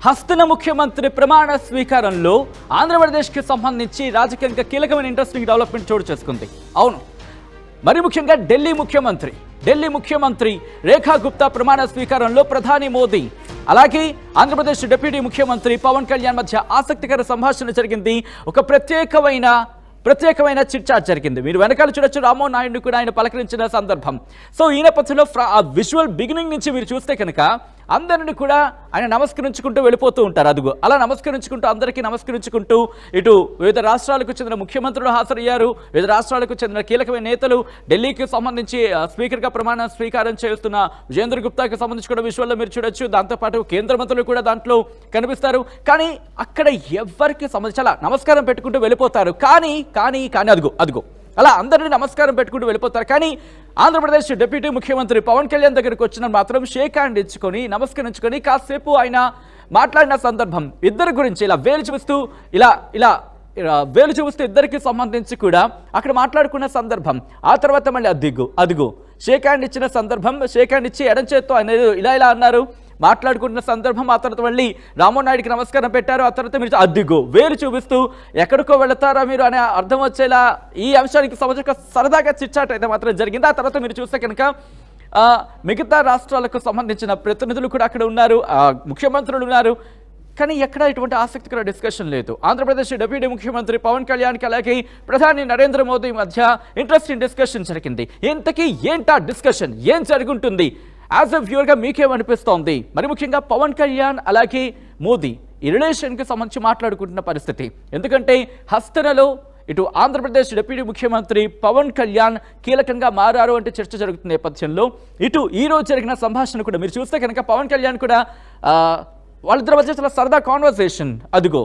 హస్తన ముఖ్యమంత్రి ప్రమాణ స్వీకారంలో ఆంధ్రప్రదేశ్కి సంబంధించి రాజకీయంగా కీలకమైన ఇంట్రెస్టింగ్ డెవలప్మెంట్ చోటు చేసుకుంది. అవును, మరి ముఖ్యంగా ఢిల్లీ ముఖ్యమంత్రి రేఖా గుప్తా ప్రమాణ స్వీకారంలో ప్రధాని మోదీ అలాగే ఆంధ్రప్రదేశ్ డిప్యూటీ ముఖ్యమంత్రి పవన్ కళ్యాణ్ మధ్య ఆసక్తికర సంభాషణ జరిగింది. ఒక ప్రత్యేకమైన చిట్చాట్ జరిగింది. మీరు వెనకాల చూడొచ్చు, రామ్మోహన్ నాయుడు కూడా ఆయన పలకరించిన సందర్భం. సో ఈ నేపథ్యంలో ఆ విజువల్ బిగినింగ్ నుంచి మీరు చూస్తే కనుక అందరిని కూడా ఆయన నమస్కరించుకుంటూ వెళ్ళిపోతూ ఉంటారు. అలా నమస్కరించుకుంటూ అందరికీ నమస్కరించుకుంటూ ఇటు వివిధ రాష్ట్రాలకు చెందిన ముఖ్యమంత్రులు హాజరయ్యారు. వివిధ రాష్ట్రాలకు చెందిన కీలకమైన నేతలు, ఢిల్లీకి సంబంధించి స్పీకర్గా ప్రమాణ స్వీకారం చేస్తున్న విజేంద్ర గుప్తాకి సంబంధించి కూడా విజువల్లో మీరు చూడొచ్చు. దాంతోపాటు కేంద్ర మంత్రులు కూడా దాంట్లో కనిపిస్తారు. కానీ అక్కడ ఎవరికి సంబంధించి అలా నమస్కారం పెట్టుకుంటూ వెళ్ళిపోతారు. కానీ అదిగో అలా అందరినీ నమస్కారం పెట్టుకుంటూ వెళ్ళిపోతారు. కానీ ఆంధ్రప్రదేశ్ డిప్యూటీ ముఖ్యమంత్రి పవన్ కళ్యాణ్ దగ్గరికి వచ్చిన మాత్రం షేక్ హ్యాండ్ ఇచ్చుకొని నమస్కరించుకొని కాసేపు ఆయన మాట్లాడిన సందర్భం, ఇద్దరి గురించి ఇలా వేలు చూపిస్తూ ఇద్దరికి సంబంధించి కూడా అక్కడ మాట్లాడుకున్న సందర్భం. ఆ తర్వాత మళ్ళీ అదిగో షేక్ హ్యాండ్ ఇచ్చిన సందర్భం, షేక్ హ్యాండ్ ఇచ్చి ఎడం చేత్తో ఆయన ఇలా అన్నారు, మాట్లాడుకుంటున్న సందర్భం. ఆ తర్వాత మళ్ళీ రామ్మోహన్ నాయుడికి నమస్కారం పెట్టారు. ఆ తర్వాత మీరు అదిగో వేలు చూపిస్తూ ఎక్కడికో వెళతారా మీరు అనే అర్థం వచ్చేలా ఈ అంశానికి సంబంధించి సరదాగా చిట్చాట్ అయితే మాత్రం జరిగింది. ఆ తర్వాత మీరు చూస్తే కనుక మిగతా రాష్ట్రాలకు సంబంధించిన ప్రతినిధులు కూడా అక్కడ ఉన్నారు, ముఖ్యమంత్రులు ఉన్నారు. కానీ ఎక్కడ ఇటువంటి ఆసక్తికర డిస్కషన్ లేదు. ఆంధ్రప్రదేశ్ డిప్యూటీ ముఖ్యమంత్రి పవన్ కళ్యాణ్కి అలాగే ప్రధాని నరేంద్ర మోదీ మధ్య ఇంట్రెస్టింగ్ డిస్కషన్ జరిగింది. ఇంతకీ ఏంటా డిస్కషన్, ఏం జరుగుంటుంది? As a వ్యూవర్గా మీకేమనిపిస్తోంది? మరి ముఖ్యంగా పవన్ కళ్యాణ్ అలాగే మోదీ ఈ రిలేషన్కి సంబంధించి మాట్లాడుకుంటున్న పరిస్థితి. ఎందుకంటే హస్తనలో ఇటు ఆంధ్రప్రదేశ్ డిప్యూటీ ముఖ్యమంత్రి పవన్ కళ్యాణ్ కీలకంగా మారారు అంటే చర్చ జరుగుతున్న నేపథ్యంలో ఇటు ఈ రోజు జరిగిన సంభాషణ కూడా మీరు చూస్తే కనుక పవన్ కళ్యాణ్ కూడా వాళ్ళిద్దరి మధ్య చాలా సరదా కాన్వర్సేషన్. అదిగో